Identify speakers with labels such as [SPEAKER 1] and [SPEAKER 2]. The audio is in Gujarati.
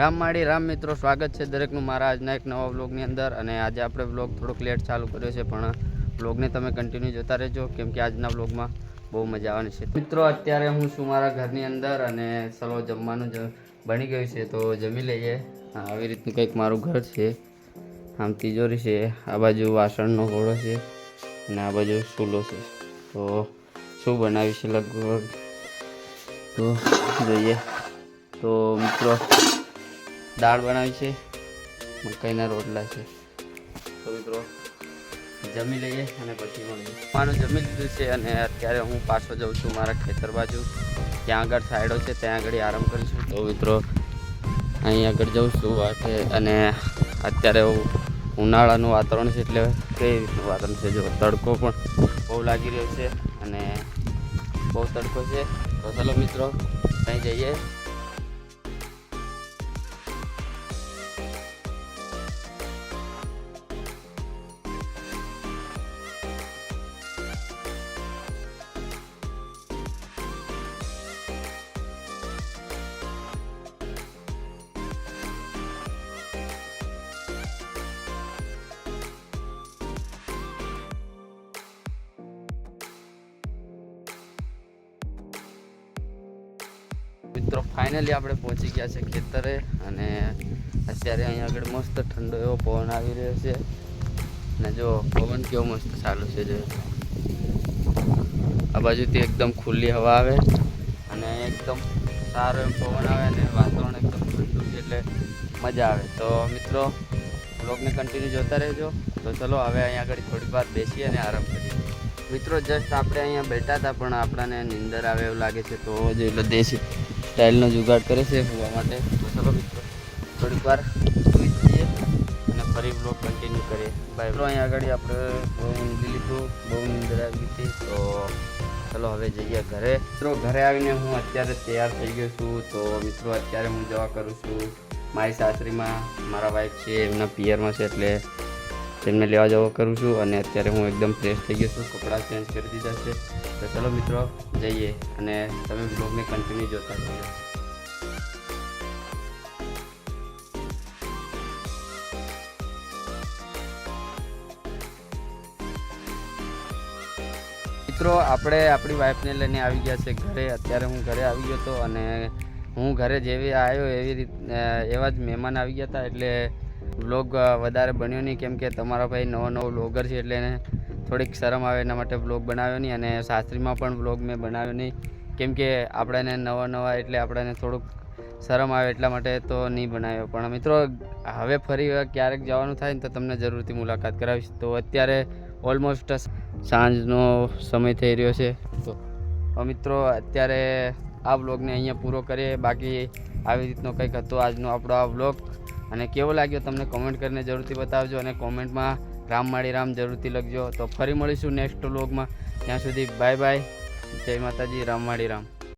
[SPEAKER 1] રામમાળી રામ મિત્રો, સ્વાગત છે દરેકનું મારા આજના એક નવા વ્લોગની અંદર। અને આજે આપણે વ્લોગ થોડોક લેટ ચાલુ કર્યો છે, પણ વ્લોગને તમે કન્ટિન્યુ જોતા રહેજો, કેમ કે આજના વ્લોગમાં બહુ મજા આવવાની છે। મિત્રો, અત્યારે હું છું મારા ઘરની અંદર અને ચલો જમવાનું બની ગયું છે તો જમી લઈએ। આવી રીતનું કંઈક મારું ઘર છે। આમ તિજોરી છે, આ બાજુ વાસણનો ઘોડો છે અને આ બાજુ ચૂલો છે। તો શું બનાવ્યું છે લગભગ તો જોઈએ। તો મિત્રો, દાળ બનાવી છે, મકાઈના રોટલા છે। તો મિત્રો જમી લઈએ અને પછી મળીએ। માનું જમી લીધું છે અને અત્યારે હું પાછો જાઉં છું મારા ખેતર બાજુ। ત્યાં આગળ સાઈડો છે, ત્યાં આગળ આરામ કરીશું। તો મિત્રો અહીં આગળ જાઉં છું અને અત્યારે ઉનાળાનું વાતાવરણ છે, એટલે કઈ રીતનું વાતાવરણ છે જો તડકો પણ બહુ લાગી રહ્યો છે અને બહુ તડકો છે। તો ચલો મિત્રો ત્યાં જઈએ। મિત્રો ફાઇનલી આપણે પહોંચી ગયા છે ખેતરે અને અત્યારે અહીં આગળ મસ્ત ઠંડો એવો પવન આવી રહ્યો છે અને જો પવન કેવો મસ્ત ચાલુ છે। જો આ બાજુથી એકદમ ખુલ્લી હવા આવે અને એકદમ સારો એમ પવન આવે અને વાતાવરણ એકદમ ઠંડુ છે, એટલે મજા આવે। તો મિત્રો બ્લોગને કન્ટિન્યુ જોતા રહેજો। તો ચલો હવે અહીં આગળ થોડી વાર બેસીએ અને આરામ કરીએ। મિત્રો જસ્ટ આપણે અહીંયા બેઠા હતા, પણ આપણને નીંદર આવે એવું લાગે છે, તો જે એટલે દેશી સ્ટાઇલનો જુગાડ કરે છે હોવા માટે। તો ચલો મિત્રો થોડીક વાર સુઈ જઈએ અને ફરી બ્લોગ કન્ટિન્યુ કરીએ। બાય મિત્રો, અહીં આગળ આપણે બહુ ઊંઘી લીધું, બહુ નીંદર આવી હતી। તો ચલો હવે જઈએ ઘરે। મિત્રો ઘરે આવીને હું અત્યારે તૈયાર થઈ ગયો છું। તો મિત્રો અત્યારે હું જવા કરું છું મારી સાસરીમાં। મારા વાઈફ છે એમના પિયરમાં છે, એટલે તેમને લેવા જવા કરું છું અને અત્યારે હું એકદમ ફ્રેશ થઈ ગયો છું, કપડાં ચેન્જ કરી દીધા છે। તો ચલો મિત્રો જઈએ અને તમે બ્લોગને કન્ટિન્યુ જોતા રહેજો। મિત્રો આપણે આપણી વાઈફને લઈને આવી ગયા છે ઘરે। અત્યારે હું ઘરે આવી ગયો હતો અને હું ઘરે જેવી આવ્યો એવા જ મહેમાન આવી ગયા હતા, એટલે વ્લોગ વધારે બન્યો નહીં, કેમ કે તમારા ભાઈ નવો વ્લોગર છે, એટલે એને થોડીક શરમ આવે એના માટે વ્લોગ બનાવ્યો નહીં। અને સાસરીમાં પણ વ્લોગ મેં બનાવ્યો નહીં, કેમ કે આપણને નવા એટલે આપણને થોડુંક શરમ આવે એટલા માટે તો નહીં બનાવ્યો। પણ મિત્રો હવે ફરી ક્યારેક જવાનું થાય ને તો તમને જરૂરથી મુલાકાત કરાવીશ। તો અત્યારે ઓલમોસ્ટ સાંજનો સમય થઈ રહ્યો છે। તો મિત્રો અત્યારે આ વ્લોગને અહીંયા પૂરો કરીએ। બાકી આવી રીતનો કંઈક હતો આજનો આપણો આ વ્લોગ, અને કેવો લાગ્યો તમને કોમેન્ટ કરીને જરૂરથી બતાવજો અને કોમેન્ટમાં રામમાળી રામ જરૂરથી લખજો। તો ફરી મળીશું નેક્સ્ટ વ્લોગમાં। ત્યાં સુધી બાય બાય, જય માતાજી, રામમાળી રામ।